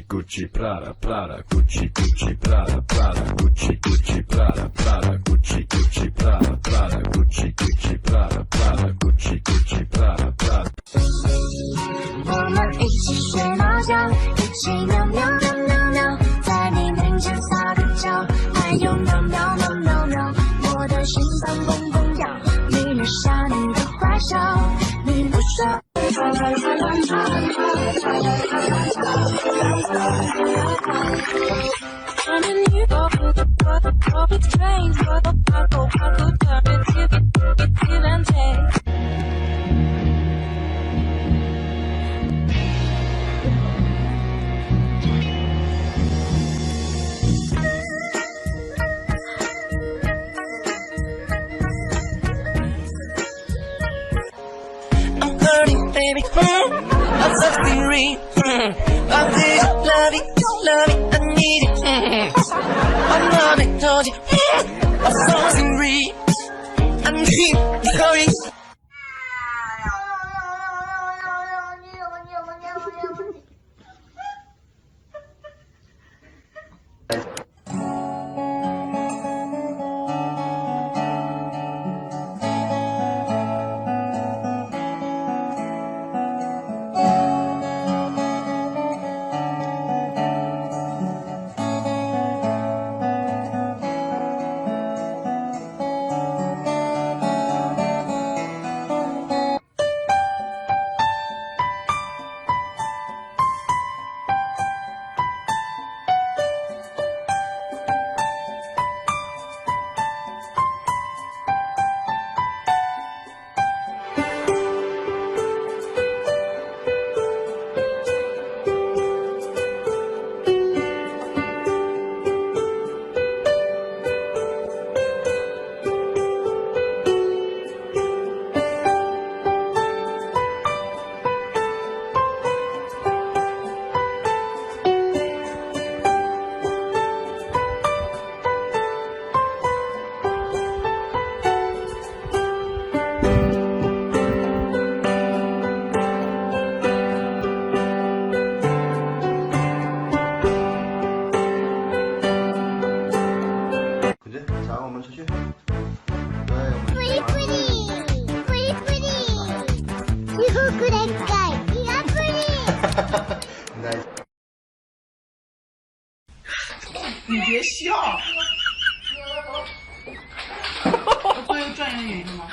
Gucci Prada Prada Gucci Gucci Prada Prada Gucci Gucci Prada Prada Gucci Gucci Prada Prada Gucci Gucci Prada Prada Gucci Gucci Prada Prada。我们一起睡猫觉，一起喵喵喵喵喵，在你面前撒个娇，还有喵喵喵喵喵，我的心脏蹦蹦跳，你留下你的坏笑，你不说。Baby, I'm something real. I need it, love it, love it, I need it. I'm not a told you. I'm something real. I need it, sorry. 你别笑。我作为专业的原因吗？